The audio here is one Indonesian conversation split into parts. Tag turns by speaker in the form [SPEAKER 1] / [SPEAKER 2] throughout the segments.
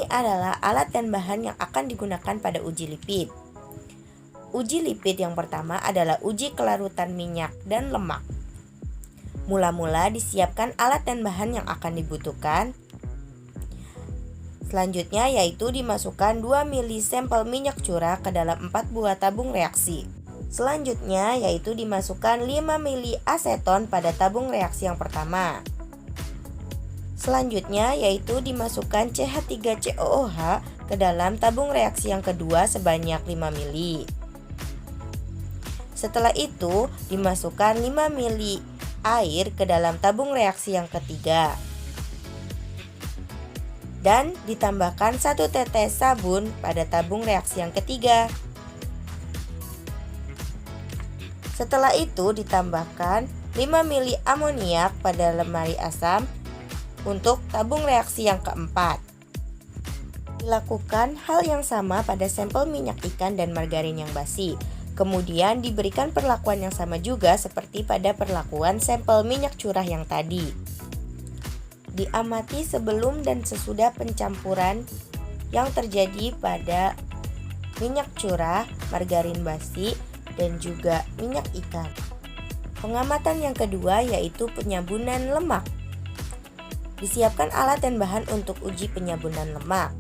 [SPEAKER 1] adalah alat dan bahan yang akan digunakan pada uji lipid. Uji lipid yang pertama adalah uji kelarutan minyak dan lemak. Mula-mula disiapkan alat dan bahan yang akan dibutuhkan. Selanjutnya yaitu dimasukkan 2 ml sampel minyak curah ke dalam 4 buah tabung reaksi. Selanjutnya yaitu dimasukkan 5 ml aseton pada tabung reaksi yang pertama. Selanjutnya yaitu dimasukkan CH3COOH ke dalam tabung reaksi yang kedua sebanyak 5 ml. Setelah itu dimasukkan 5 ml air ke dalam tabung reaksi yang ketiga. Dan ditambahkan 1 tetes sabun pada tabung reaksi yang ketiga. Setelah itu ditambahkan 5 ml amoniak pada lemari asam untuk tabung reaksi yang keempat. Dilakukan hal yang sama pada sampel minyak ikan dan margarin yang basi. Kemudian diberikan perlakuan yang sama juga seperti pada perlakuan sampel minyak curah yang tadi. Diamati sebelum dan sesudah pencampuran yang terjadi pada minyak curah, margarin basi, dan juga minyak ikan. Pengamatan yang kedua yaitu penyabunan lemak. Disiapkan alat dan bahan untuk uji penyabunan lemak.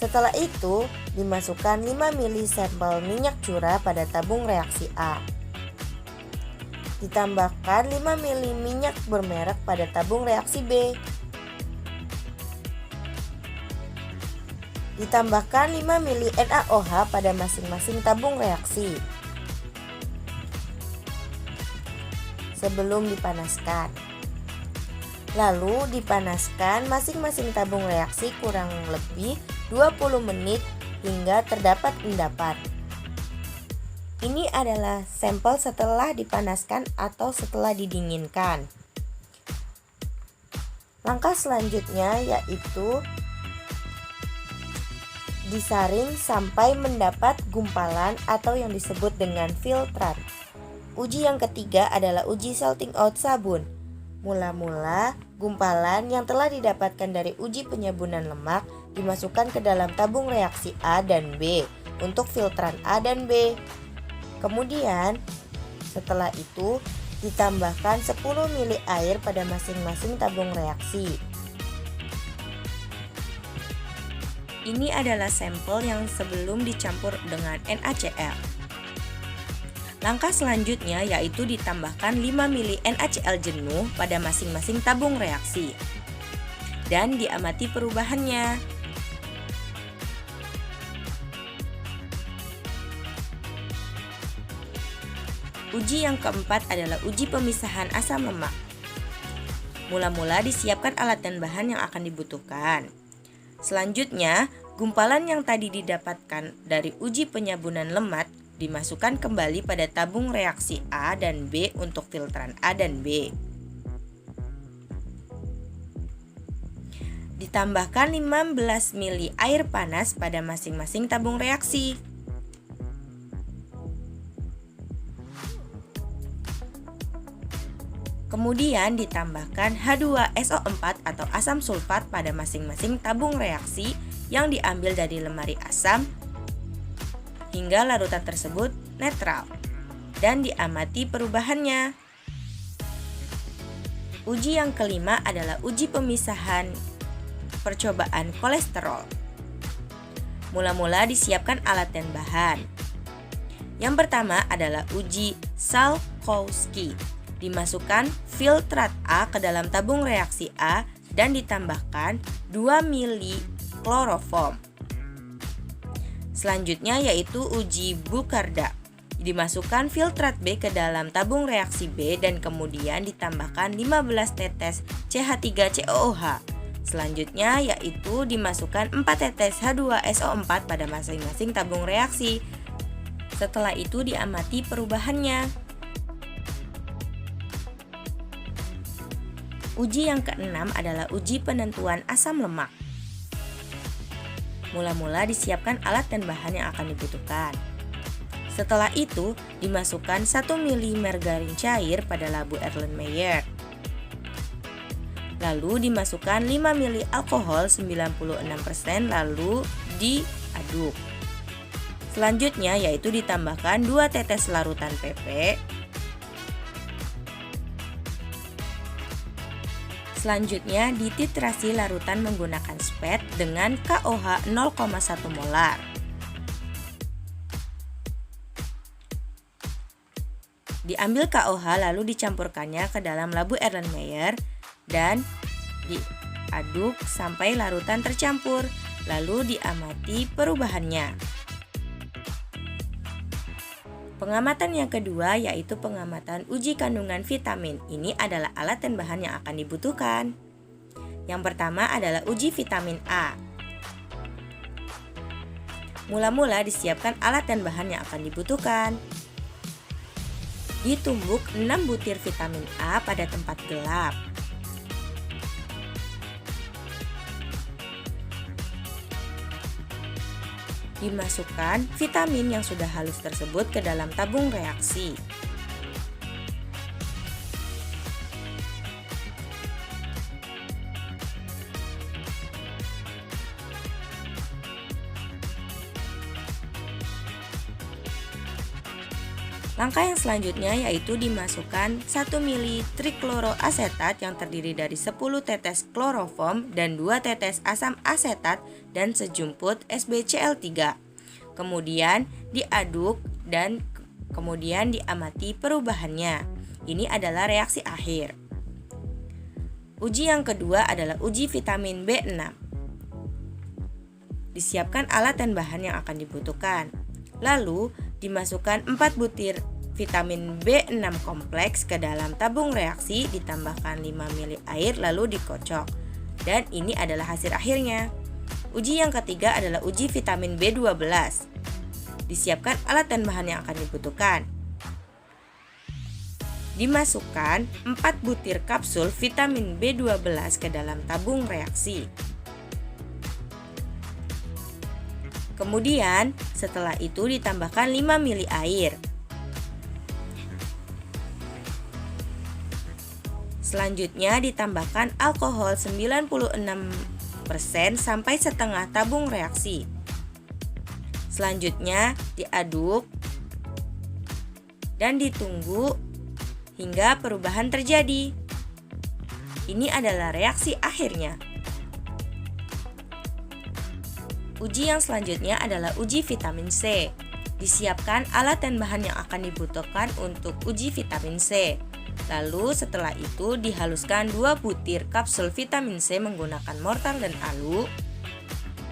[SPEAKER 1] Setelah itu, dimasukkan 5 ml sampel minyak curah pada tabung reaksi A. Ditambahkan 5 ml minyak bermerek pada tabung reaksi B. Ditambahkan 5 ml NaOH pada masing-masing tabung reaksi. Sebelum dipanaskan. Lalu dipanaskan masing-masing tabung reaksi kurang lebih 20 menit hingga terdapat endapan. Ini adalah sampel setelah dipanaskan atau setelah didinginkan. Langkah selanjutnya yaitu disaring sampai mendapat gumpalan atau yang disebut dengan filtran. Uji yang ketiga adalah uji salting out sabun. Mula-mula, gumpalan yang telah didapatkan dari uji penyabunan lemak dimasukkan ke dalam tabung reaksi A dan B untuk filtran A dan B. Kemudian, setelah itu ditambahkan 10 ml air pada masing-masing tabung reaksi. Ini adalah sampel yang sebelum dicampur dengan NaCl. Langkah selanjutnya yaitu ditambahkan 5 ml NaCl jenuh pada masing-masing tabung reaksi dan diamati perubahannya. Uji yang keempat adalah uji pemisahan asam lemak. Mula-mula disiapkan alat dan bahan yang akan dibutuhkan. Selanjutnya, gumpalan yang tadi didapatkan dari uji penyabunan lemak dimasukkan kembali pada tabung reaksi A dan B untuk filtran A dan B. Ditambahkan 15 ml air panas pada masing-masing tabung reaksi. Kemudian ditambahkan H2SO4 atau asam sulfat pada masing-masing tabung reaksi yang diambil dari lemari asam hingga larutan tersebut netral dan diamati perubahannya. Uji yang kelima adalah uji pemisahan percobaan kolesterol. Mula-mula disiapkan alat dan bahan. Yang pertama adalah uji Salkowski. Dimasukkan filtrat A ke dalam tabung reaksi A dan ditambahkan 2 ml kloroform. Selanjutnya yaitu uji Bucharda. Dimasukkan filtrat B ke dalam tabung reaksi B dan kemudian ditambahkan 15 tetes CH3COOH. Selanjutnya yaitu dimasukkan 4 tetes H2SO4 pada masing-masing tabung reaksi. Setelah itu diamati perubahannya. Uji yang keenam adalah uji penentuan asam lemak. Mula-mula disiapkan alat dan bahan yang akan dibutuhkan. Setelah itu, dimasukkan 1 ml margarin cair pada labu Erlenmeyer. Lalu dimasukkan 5 ml alkohol 96% lalu diaduk. Selanjutnya yaitu ditambahkan 2 tetes larutan PP. Selanjutnya dititrasi larutan menggunakan spet dengan KOH 0,1 molar. Diambil KOH lalu dicampurkannya ke dalam labu Erlenmeyer dan diaduk sampai larutan tercampur, lalu diamati perubahannya. Pengamatan yang kedua yaitu pengamatan uji kandungan vitamin. Ini adalah alat dan bahan yang akan dibutuhkan. Yang pertama adalah uji vitamin A. Mula-mula disiapkan alat dan bahan yang akan dibutuhkan. Ditumbuk 6 butir vitamin A pada tempat gelap. Dimasukkan vitamin yang sudah halus tersebut ke dalam tabung reaksi. Langkah yang selanjutnya yaitu dimasukkan 1 ml trikloroasetat yang terdiri dari 10 tetes kloroform dan 2 tetes asam asetat dan sejumput SbCl3. Kemudian diaduk dan kemudian diamati perubahannya. Ini adalah reaksi akhir. Uji yang kedua adalah uji vitamin B6. Disiapkan alat dan bahan yang akan dibutuhkan. Lalu dimasukkan 4 butir vitamin B6 kompleks ke dalam tabung reaksi, ditambahkan 5 ml air lalu dikocok. Dan ini adalah hasil akhirnya. Uji yang ketiga adalah uji vitamin B12. Disiapkan alat dan bahan yang akan dibutuhkan. Dimasukkan 4 butir kapsul vitamin B12 ke dalam tabung reaksi. Kemudian setelah itu ditambahkan 5 ml air. Selanjutnya ditambahkan alkohol 96% sampai setengah tabung reaksi. Selanjutnya diaduk dan ditunggu hingga perubahan terjadi. Ini adalah reaksi akhirnya. Uji yang selanjutnya adalah uji vitamin C. Disiapkan alat dan bahan yang akan dibutuhkan untuk uji vitamin C. Lalu setelah itu dihaluskan 2 butir kapsul vitamin C menggunakan mortar dan alu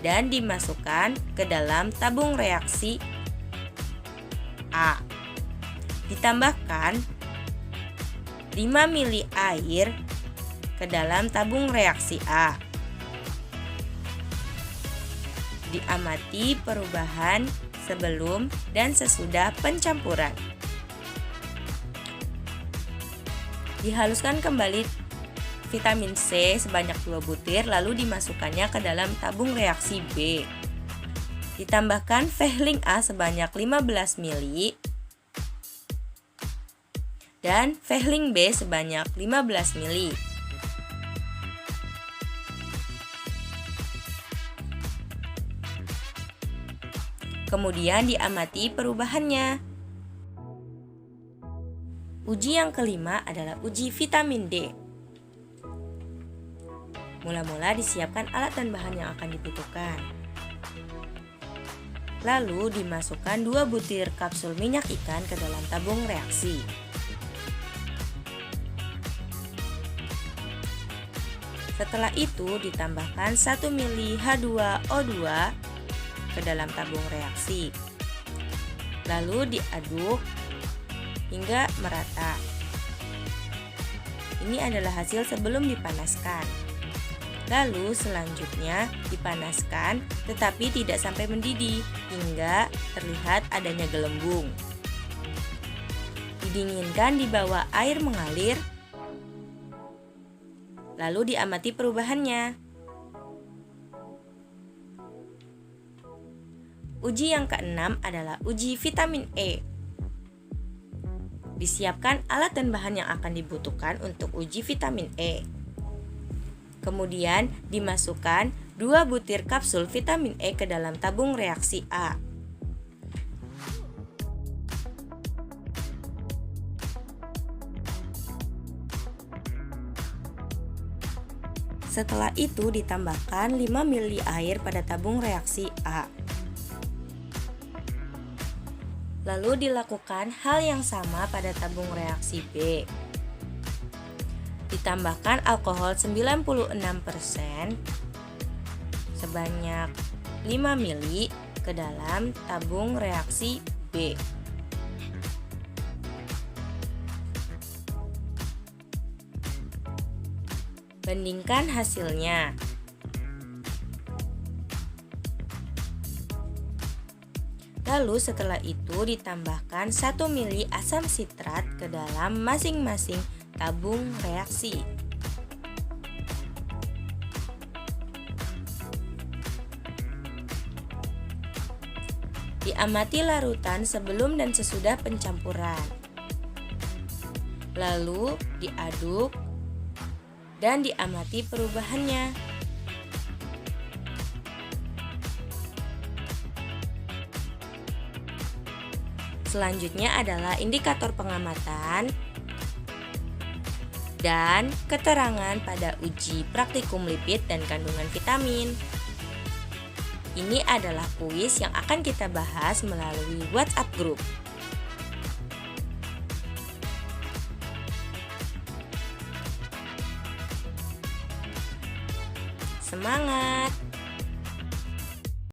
[SPEAKER 1] dan dimasukkan ke dalam tabung reaksi A. Ditambahkan 5 ml air ke dalam tabung reaksi A. Diamati perubahan sebelum dan sesudah pencampuran. Dihaluskan kembali vitamin C sebanyak 2 butir lalu dimasukkannya ke dalam tabung reaksi B. Ditambahkan Vehling A sebanyak 15 ml dan Vehling B sebanyak 15 ml. Kemudian diamati perubahannya. Uji yang kelima adalah uji vitamin D. Mula-mula disiapkan alat dan bahan yang akan dibutuhkan. Lalu dimasukkan 2 butir kapsul minyak ikan ke dalam tabung reaksi. Setelah itu ditambahkan 1 ml H2O2 ke dalam tabung reaksi. Lalu diaduk hingga merata. Ini adalah hasil sebelum dipanaskan. Lalu selanjutnya dipanaskan tetapi tidak sampai mendidih hingga terlihat adanya gelembung. Didinginkan di bawah air mengalir. Lalu diamati perubahannya. Uji yang keenam adalah uji vitamin E. Disiapkan alat dan bahan yang akan dibutuhkan untuk uji vitamin E. Kemudian dimasukkan 2 butir kapsul vitamin E ke dalam tabung reaksi A. Setelah itu ditambahkan 5 ml air pada tabung reaksi A. Lalu dilakukan hal yang sama pada tabung reaksi B. Ditambahkan alkohol 96% sebanyak 5 ml ke dalam tabung reaksi B. Bandingkan hasilnya. Lalu setelah itu ditambahkan 1 ml asam sitrat ke dalam masing-masing tabung reaksi. Diamati larutan sebelum dan sesudah pencampuran. Lalu diaduk dan diamati perubahannya. Selanjutnya adalah indikator pengamatan dan keterangan pada uji praktikum lipid dan kandungan vitamin. Ini adalah kuis yang akan kita bahas melalui WhatsApp group. Semangat!